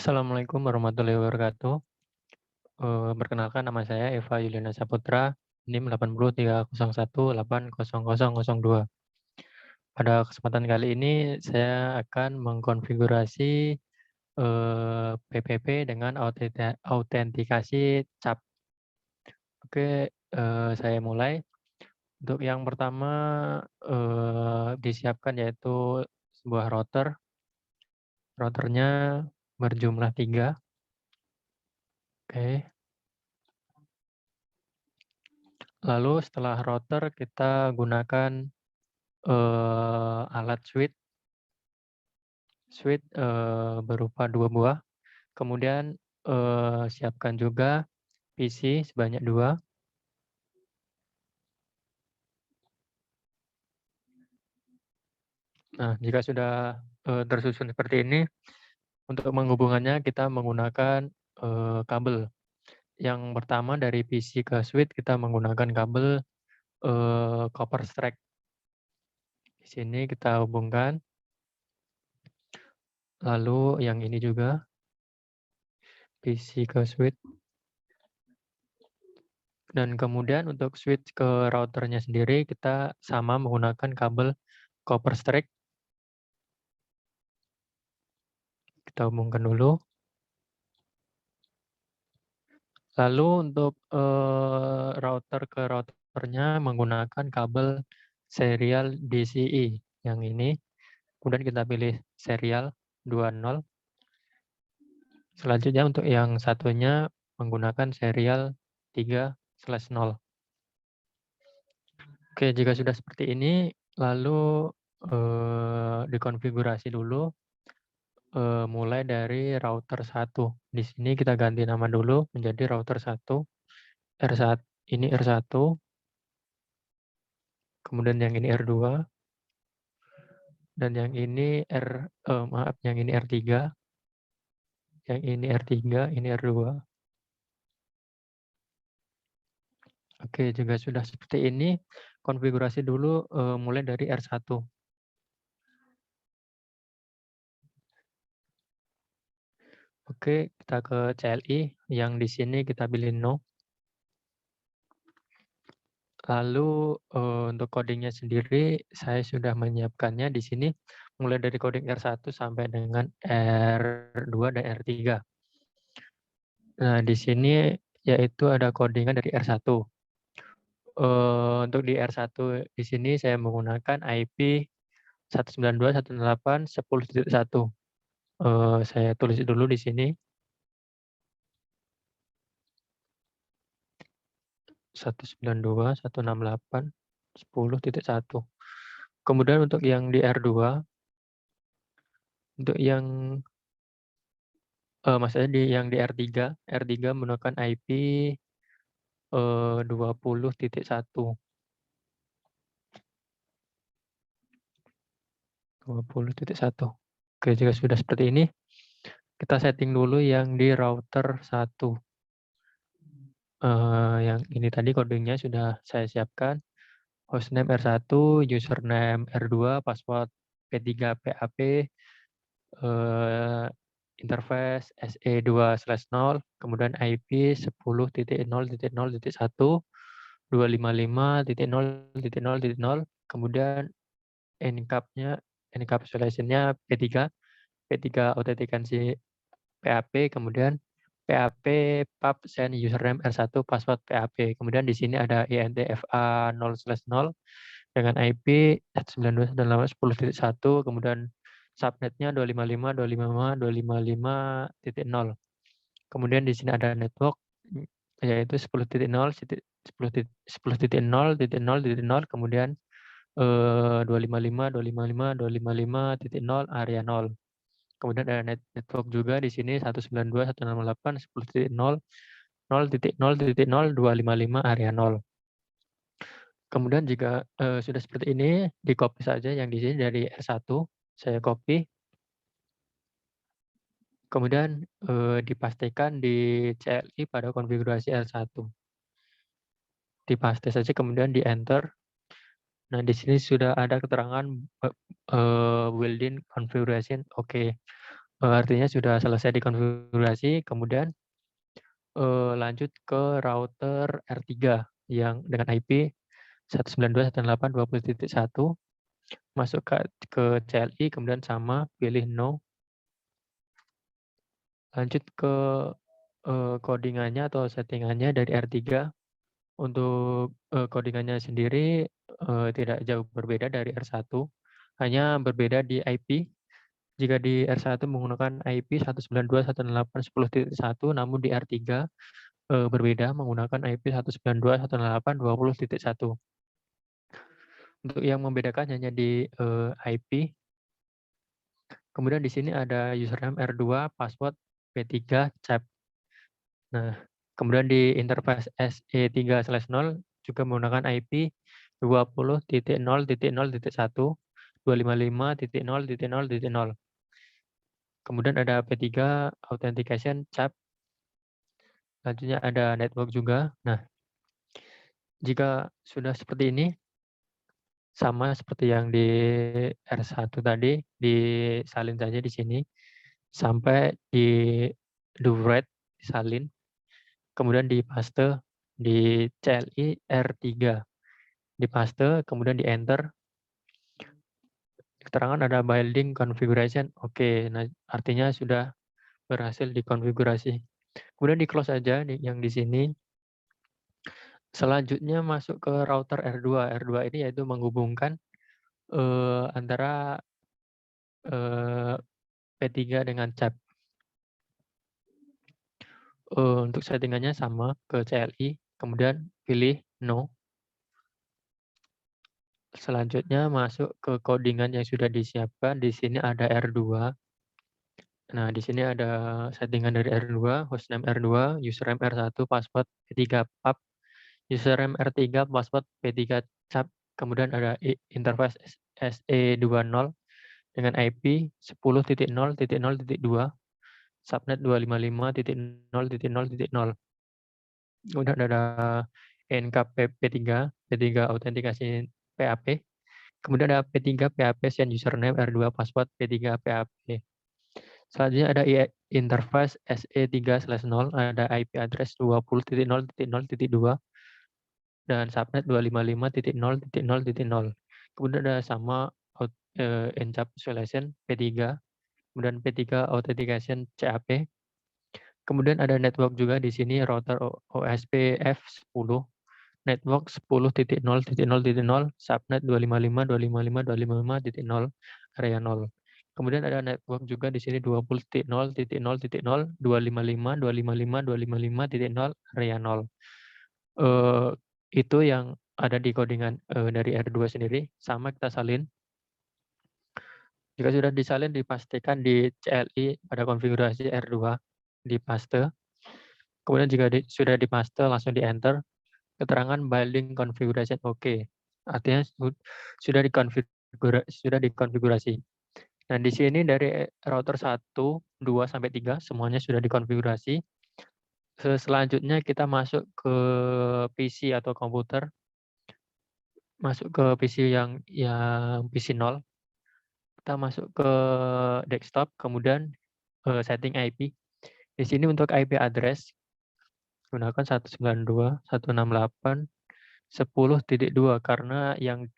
Assalamualaikum warahmatullahi wabarakatuh. Perkenalkan nama saya Eva Yuliana Saputra, NIM 8030180002. Pada kesempatan kali ini saya akan mengkonfigurasi PPP dengan autentikasi CAP. Oke, saya mulai. Untuk yang pertama disiapkan yaitu sebuah router. Routernya berjumlah 3. Oke. Lalu setelah router kita gunakan alat switch berupa 2 buah. Kemudian siapkan juga PC sebanyak 2. Nah, jika sudah tersusun seperti ini, untuk menghubungannya kita menggunakan kabel. Yang pertama dari PC ke switch kita menggunakan kabel copper strap. Di sini kita hubungkan. Lalu yang ini juga PC ke switch. Dan kemudian untuk switch ke routernya sendiri kita sama menggunakan kabel copper strap. Kita hubungkan dulu. Lalu untuk router ke routernya menggunakan kabel serial DCI yang ini. Kemudian kita pilih serial 20. Selanjutnya untuk yang satunya menggunakan serial 3/0. Oke, jika sudah seperti ini, lalu dikonfigurasi dulu mulai dari router 1. Di sini kita ganti nama dulu menjadi router 1. R1 ini R1. Kemudian yang ini R2. Dan yang ini yang ini R3. Yang ini R3, ini R2. Oke, juga sudah seperti ini, konfigurasi dulu mulai dari R1. Oke, kita ke CLI, yang di sini kita pilih no. Lalu untuk codingnya sendiri, saya sudah menyiapkannya di sini, mulai dari coding R1 sampai dengan R2 dan R3. Nah, di sini yaitu ada codingan dari R1. Untuk di R1 di sini saya menggunakan IP 192.168.10.1. Saya tulis dulu di sini. 192.168.10.1. Kemudian untuk yang di R2, untuk yang maksudnya yang di R3 menggunakan IP 20.1. 20.1. Oke, jika sudah seperti ini, kita setting dulu yang di router 1. Yang ini tadi codingnya sudah saya siapkan. Hostname R1, username R2, password P3PAP, interface SE2/0, kemudian IP 10.0.0.1, 255.0.0.0, kemudian encapsulation-nya P3 authentication PAP, kemudian PAP pub send username R1 password PAP. Kemudian di sini ada INTFA 0/0 dengan IP 192.168.10.1, kemudian subnetnya 255.255.255.0. Kemudian di sini ada network yaitu 10.0.10.0.0.0, kemudian 255.255.255.0 area 0. Kemudian ada network juga di sini 192.168.10.0.0.0.0.255 area 0. Kemudian jika sudah seperti ini, di-copy saja yang di sini dari R1, saya copy. Kemudian dipastikan di CLI pada konfigurasi R1. Dipaste saja kemudian di-enter. Nah, di sini sudah ada keterangan built-in configuration oke. artinya sudah selesai dikonfigurasi, kemudian lanjut ke router R3 yang dengan IP 192.168.20.1, masuk ke CLI, kemudian sama, pilih no, lanjut ke codingannya atau settingannya dari R3. Untuk codingannya sendiri tidak jauh berbeda dari R1, hanya berbeda di IP. Jika di R1 menggunakan IP 192.168.10.1, namun di R3 berbeda menggunakan IP 192.168.20.1. Untuk yang membedakan hanya di IP. Kemudian di sini ada username R2, password P3, cap. Nah, kemudian di interface SE3/0 juga menggunakan IP 20.0.0.1, 255.0.0.0. Kemudian ada P3 authentication cap. Selanjutnya ada network juga. Nah, jika sudah seperti ini, sama seperti yang di R1 tadi, disalin saja di sini sampai di do write, disalin, kemudian di paste di CLI R3, di paste, kemudian di enter. Keterangan ada building configuration, oke. Nah, artinya sudah berhasil dikonfigurasi. Kemudian di close aja yang di sini. Selanjutnya masuk ke router R2. R2 ini yaitu menghubungkan antara P3 dengan cap. Untuk settingannya sama, ke CLI, kemudian pilih no. Selanjutnya masuk ke codingan yang sudah disiapkan. Di sini ada R2. Nah, di sini ada settingan dari R2, hostname R2, username R1, password P3 pub, username R3, password P3 cap, kemudian ada interface SE20 dengan IP 10.0.0.2, subnet 255.0.0.0. Kemudian ada encap P3, P3 autentikasi PAP. Kemudian ada P3 PAP send username R2 password P3 PAP. Selanjutnya ada interface SE3/0, ada IP address 20.0.0.2 dan subnet 255.0.0.0. Kemudian ada sama encapsulation P3, kemudian P3 authentication CAP. Kemudian ada network juga di sini, router OSPF 10, network 10.0.0.0, subnet 255.255.255.0, area 0. Kemudian ada network juga di sini 20.0.0.0, 255.255.255.0, area 0. Itu yang ada di codingan dari R2 sendiri, sama kita salin. Jika sudah disalin, dipastikan di CLI pada konfigurasi R2, di paste. Kemudian jika sudah di paste, langsung di enter. Keterangan building configuration oke. Artinya sudah dikonfigurasi. Nah, di sini dari router 1, 2 sampai 3 semuanya sudah dikonfigurasi. Selanjutnya kita masuk ke PC atau komputer. Masuk ke PC yang PC 0. Kita masuk ke desktop, kemudian setting IP. Di sini untuk IP address gunakan 192.168.10.2 karena yang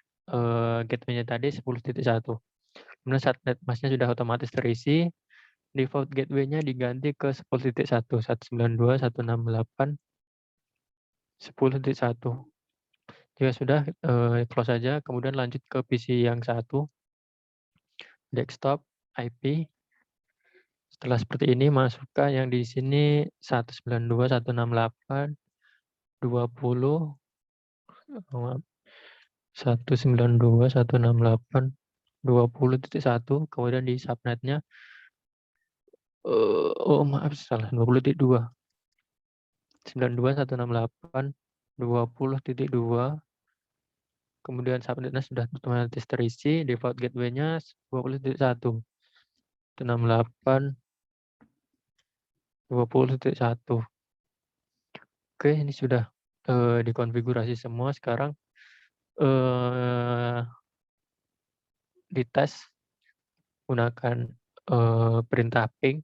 gateway-nya tadi 10.1. Kemudian subnet mask-nya sudah otomatis terisi. Default gateway-nya diganti ke 10.1, 192.168.10.1. Jika sudah, close saja, kemudian lanjut ke PC yang satu, desktop, IP. Setelah seperti ini, masukkan yang di sini 192.168.20, 192.168.20.1, kemudian di subnetnya, maaf salah, 20.2. 92.168.20.2, kemudian subnetnya sudah otomatis terisi, default gateway-nya 20.1, 168.20.1. Oke, ini sudah dikonfigurasi semua. Sekarang dites gunakan perintah ping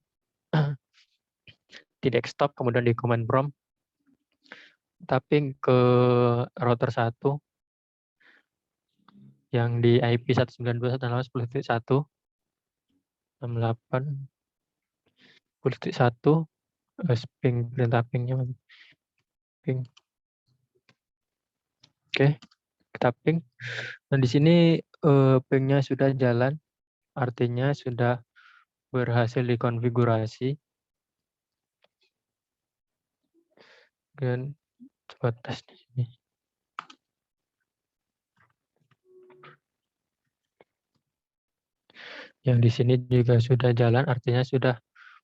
di desktop, kemudian di command prompt, kita ping ke router 1 yang di IP 192.168.168.1, ping perintah pingnya ping. Oke, kita ping. Dan di sini pingnya sudah jalan, artinya sudah berhasil dikonfigurasi. Dan coba tes di sini. Yang di sini juga sudah jalan, artinya sudah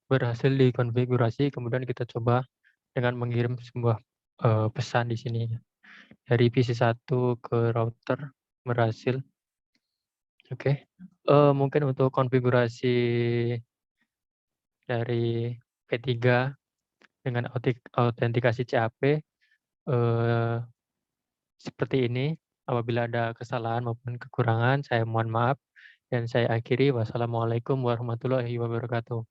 berhasil dikonfigurasi. Kemudian kita coba dengan mengirim sebuah pesan di sini. Dari PC1 ke router berhasil. Oke. Mungkin untuk konfigurasi dari P3 dengan autentikasi CAP seperti ini. Apabila ada kesalahan maupun kekurangan, saya mohon maaf. Dan saya akhiri. Wassalamualaikum warahmatullahi wabarakatuh.